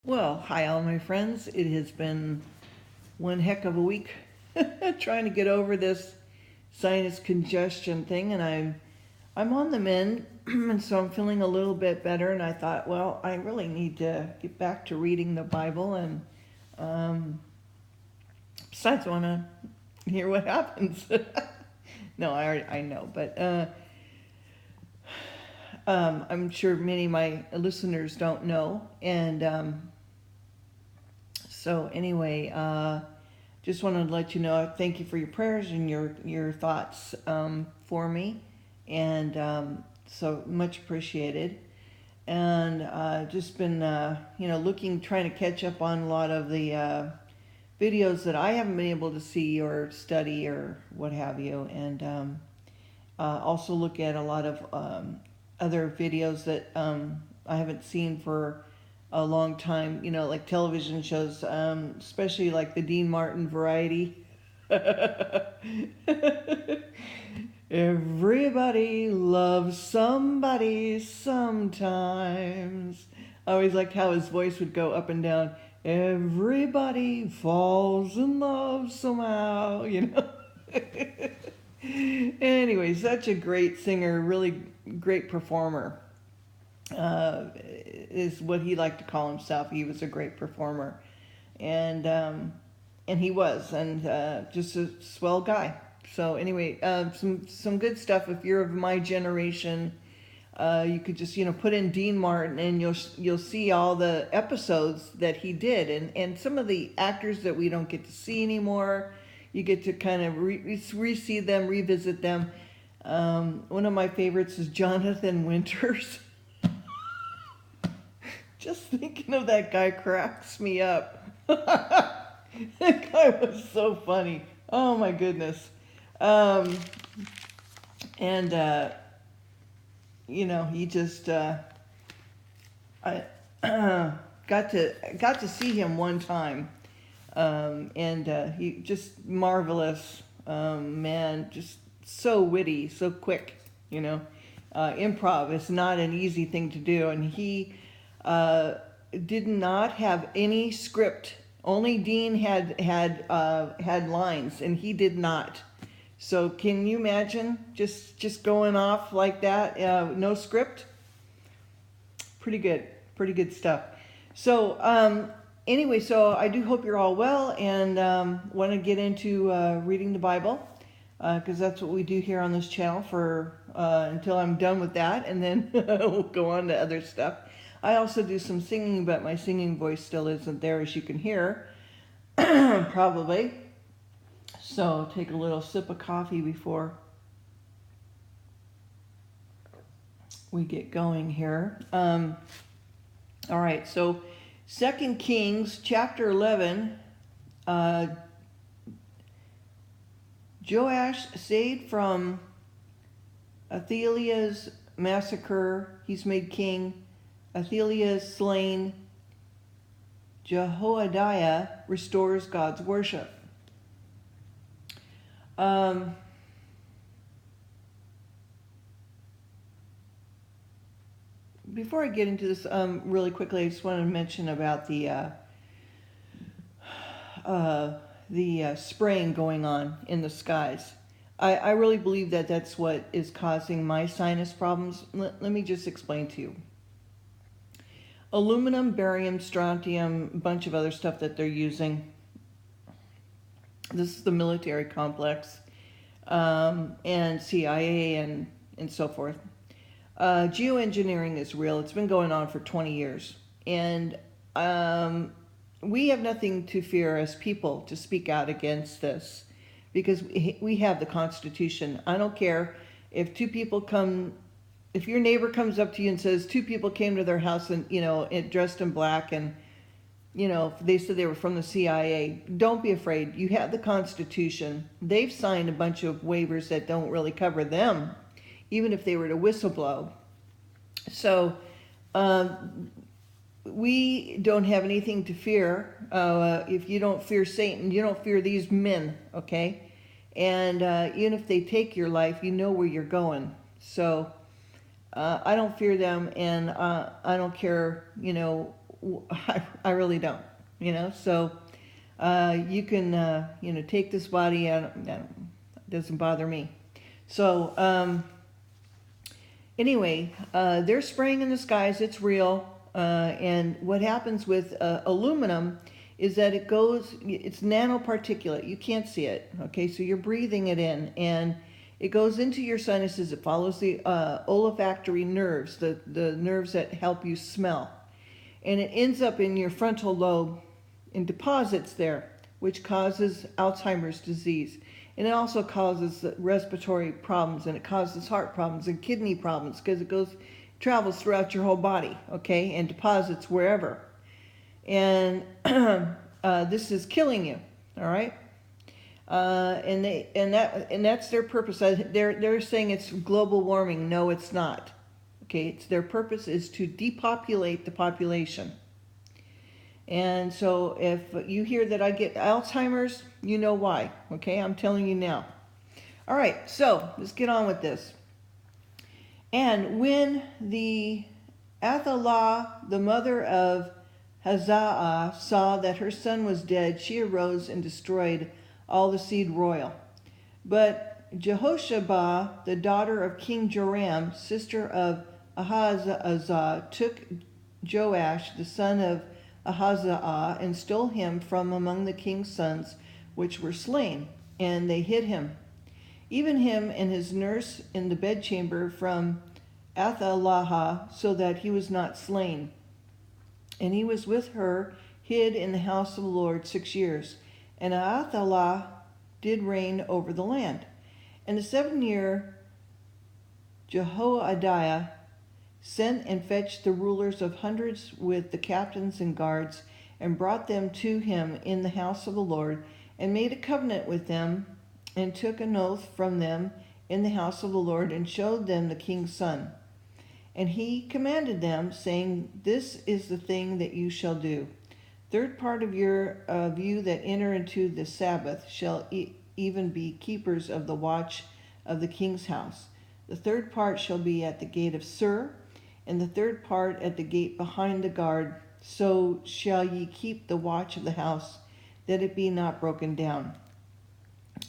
Well, hi all my friends. It has been one heck of a week trying to get over this sinus congestion thing, and I'm on the mend, and so I'm feeling a little bit better. And I thought, well, I really need to get back to reading the Bible, and um, besides, I want to hear what happens. No, I know, but I'm sure many of my listeners don't know, and so anyway, just wanted to let you know, thank you for your prayers and your thoughts for me, and so much appreciated. And just been trying to catch up on a lot of the videos that I haven't been able to see or study or what have you, and also look at a lot of other videos that I haven't seen for a long time, like television shows, especially like the Dean Martin variety. Everybody loves somebody sometimes. I always liked how his voice would go up and down. Everybody falls in love somehow. Anyway, such a great singer, really great performer. Is what he liked to call himself. He was a great performer, and he was, and just a swell guy. So anyway, some good stuff. If you're of my generation, you could just put in Dean Martin, and you'll see all the episodes that he did, and some of the actors that we don't get to see anymore. You get to kind of re-see them, revisit them. One of my favorites is Jonathan Winters. Just thinking of that guy cracks me up. That guy was so funny. Oh my goodness. And he just I got to see him one time, and he just marvelous, man, just so witty, so quick. Improv is not an easy thing to do, and he did not have any script. Only Dean had lines, and he did not. So can you imagine just going off like that, no script? Pretty good stuff. So anyway, so I do hope you're all well, and want to get into reading the Bible, because that's what we do here on this channel for until I'm done with that, and then we'll go on to other stuff. I also do some singing, but my singing voice still isn't there, as you can hear, probably. So take a little sip of coffee before we get going here. All right, so 2 Kings chapter 11. Joash saved from Athaliah's massacre. He's made king. Athaliah is slain. Jehoiada restores God's worship. Before I get into this, really quickly, I just wanted to mention about the spraying going on in the skies. I really believe that that's what is causing my sinus problems. Let me just explain to you. Aluminum, barium, strontium, a bunch of other stuff that they're using. This is the military complex, and CIA and so forth. Geoengineering is real. It's been going on for 20 years. And we have nothing to fear as people to speak out against this, because we have the Constitution. I don't care if if your neighbor comes up to you and says two people came to their house and, dressed in black, and, they said they were from the CIA. Don't be afraid. You have the Constitution. They've signed a bunch of waivers that don't really cover them, even if they were to whistleblow. So we don't have anything to fear. If you don't fear Satan, you don't fear these men, okay? And even if they take your life, you know where you're going. So I don't fear them, and I don't care, I really don't, so you can, take this body out. It doesn't bother me. So anyway, they're spraying in the skies. It's real. And what happens with aluminum is that it's nanoparticulate. You can't see it. Okay, so you're breathing it in, and it goes into your sinuses. It follows the olfactory nerves, the nerves that help you smell. And it ends up in your frontal lobe and deposits there, which causes Alzheimer's disease. And it also causes respiratory problems, and it causes heart problems and kidney problems, because it travels throughout your whole body, okay, and deposits wherever. And this is killing you, all right? And that's their purpose. They're saying it's global warming. No, it's not. Okay, their purpose is to depopulate the population. And so if you hear that I get Alzheimer's, you know why. Okay, I'm telling you now. All right, so let's get on with this. And when the Athaliah, the mother of Athaliah, saw that her son was dead, she arose and destroyed all the seed royal. But Jehosheba, the daughter of King Joram, sister of Ahaziah, took Joash, the son of Ahaziah, and stole him from among the king's sons which were slain, and they hid him, even him and his nurse in the bedchamber from Athaliah, so that he was not slain. And he was with her, hid in the house of the Lord 6 years. And Athaliah did reign over the land. And the 7th year, Jehoiada sent and fetched the rulers of hundreds with the captains and guards, and brought them to him in the house of the Lord, and made a covenant with them, and took an oath from them in the house of the Lord, and showed them the king's son. And he commanded them, saying, This is the thing that you shall do. 1/3 part of you that enter into the Sabbath shall even be keepers of the watch of the king's house. The 1/3 part shall be at the gate of Sur, and the 1/3 part at the gate behind the guard. So shall ye keep the watch of the house, that it be not broken down.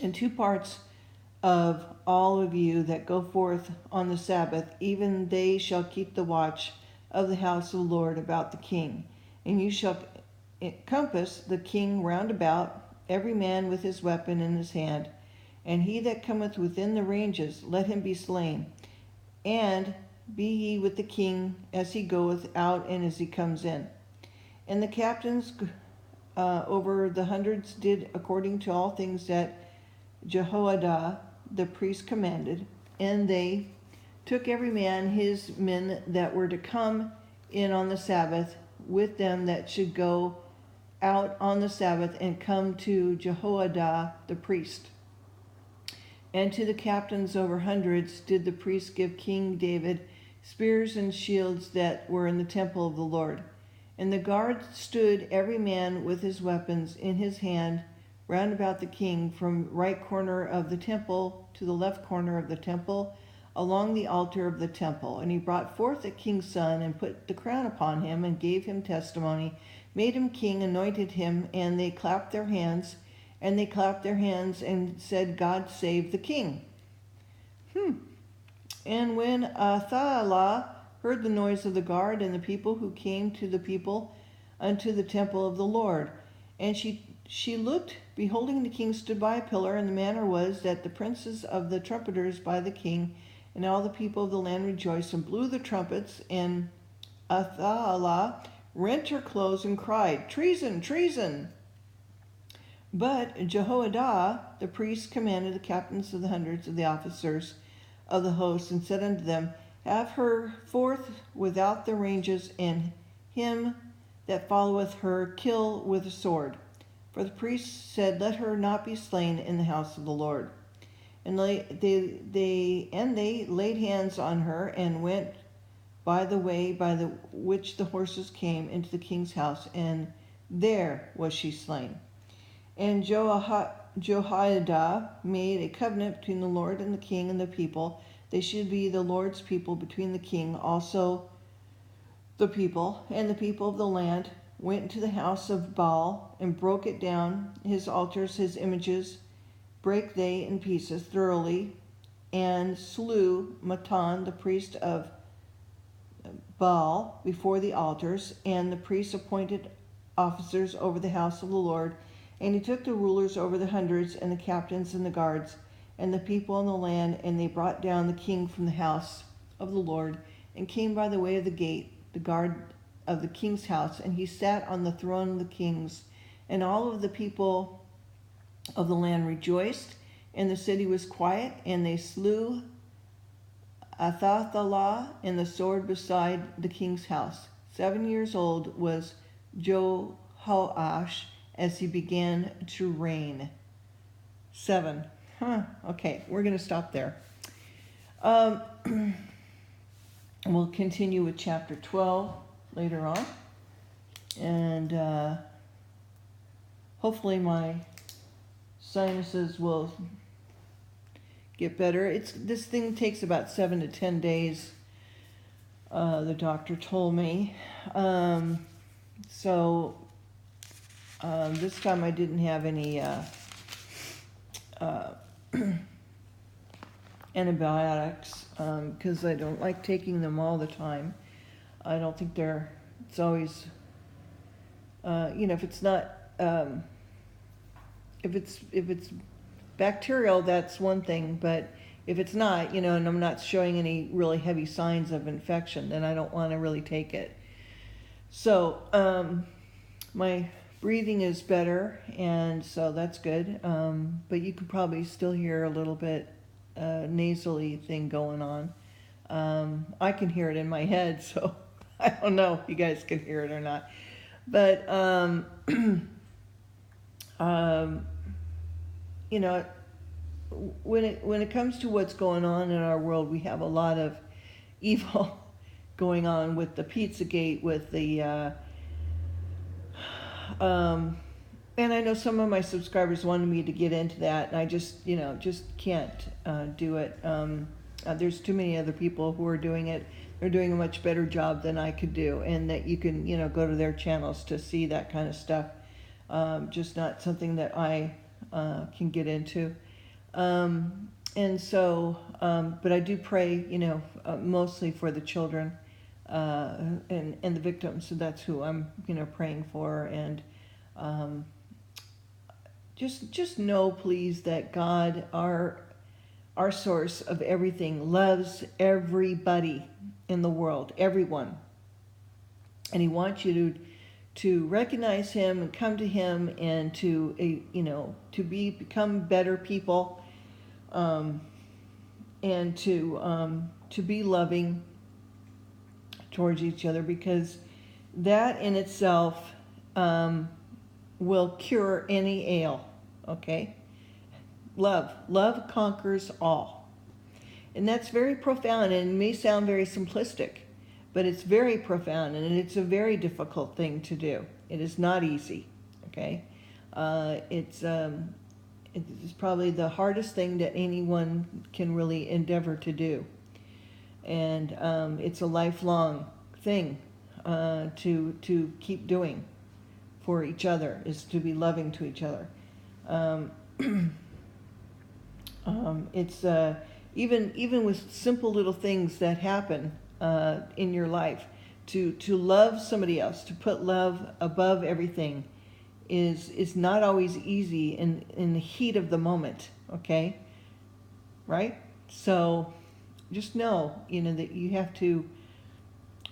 And 2 parts of all of you that go forth on the Sabbath, even they shall keep the watch of the house of the Lord about the king. And you shall compass the king round about, every man with his weapon in his hand. And he that cometh within the ranges, let him be slain. And be ye with the king as he goeth out and as he comes in. And the captains over the hundreds did according to all things that Jehoiada the priest commanded, and they took every man his men that were to come in on the Sabbath, with them that should go out on the Sabbath and come to Jehoiada the priest. And to the captains over hundreds did the priest give King David spears and shields that were in the temple of the Lord. And the guard stood every man with his weapons in his hand round about the king, from right corner of the temple to the left corner of the temple, along the altar of the temple. And he brought forth the king's son, and put the crown upon him, and gave him testimony, made him king, anointed him, and they clapped their hands, and said, God save the king. And when Athaliah heard the noise of the guard and the people who came to the people unto the temple of the Lord, and she looked, beholding the king stood by a pillar, and the manner was that the princes of the trumpeters by the king and all the people of the land rejoiced and blew the trumpets, and Athaliah rent her clothes and cried, Treason, treason! But Jehoiada the priest commanded the captains of the hundreds of the officers of the host, and said unto them, Have her forth without the ranges, and him that followeth her kill with a sword. For the priest said, Let her not be slain in the house of the Lord. And they laid hands on her, and went by the way by the which the horses came into the king's house, and there was she slain. And Jehoiada made a covenant between the Lord and the king and the people. They should be the Lord's people, between the king also the people of the land went into the house of Baal and broke it down, his altars, his images, brake they in pieces thoroughly, and slew Matan, the priest of Baal, before the altars, and the priests appointed officers over the house of the Lord. And he took the rulers over the hundreds, and the captains and the guards, and the people in the land, and they brought down the king from the house of the Lord, and came by the way of the gate, the guard of the king's house, and he sat on the throne of the kings. And all of the people of the land rejoiced, and the city was quiet, and they slew Athaliah in the sword beside the king's house. 7 years old was Jehoash as he began to reign. 7. Okay, we're going to stop there. We'll continue with chapter 12 later on. And hopefully my sinuses will get better. This thing takes about 7 to 10 days, the doctor told me. So this time I didn't have any antibiotics because I don't like taking them all the time. I don't think it's always, if it's not, if it's bacterial, that's one thing, but if it's not, and I'm not showing any really heavy signs of infection, then I don't want to really take it. So my breathing is better, and so that's good, but you can probably still hear a little bit nasally thing going on. I can hear it in my head, so I don't know if you guys can hear it or not, but when it comes to what's going on in our world, we have a lot of evil going on with the Pizzagate, with the and I know some of my subscribers wanted me to get into that, and I just can't do it. There's too many other people who are doing it. They're doing a much better job than I could do, and that you can go to their channels to see that kind of stuff. Just not something that I can get into. And so, but I do pray, mostly for the children and the victims. So that's who I'm, praying for. And just know, please, that God, our source of everything, loves everybody in the world, everyone. And He wants you to recognize Him and come to Him and to become better people, and to be loving towards each other, because that in itself will cure any ail. Okay, love conquers all, and that's very profound, and it may sound very simplistic, but it's very profound, and it's a very difficult thing to do. It is not easy. Okay, it's probably the hardest thing that anyone can really endeavor to do, and it's a lifelong thing to keep doing for each other, is to be loving to each other. It's even with simple little things that happen in your life, to love somebody else, to put love above everything, is not always easy in the heat of the moment. Okay, right? So just know, that you have to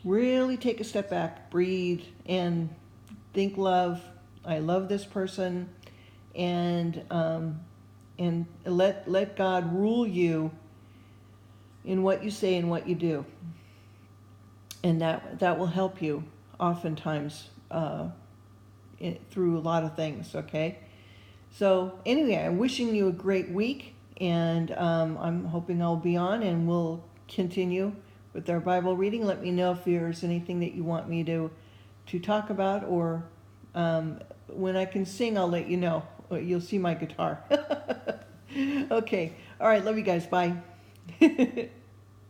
really take a step back, breathe, and think love. I love this person, and let God rule you in what you say and what you do, and that will help you oftentimes through a lot of things. Okay, so anyway, I'm wishing you a great week, and I'm hoping I'll be on, and we'll continue with our Bible reading. Let me know if there's anything that you want me to talk about, or when I can sing, I'll let you know. You'll see my guitar. Okay. All right. Love you guys. Bye.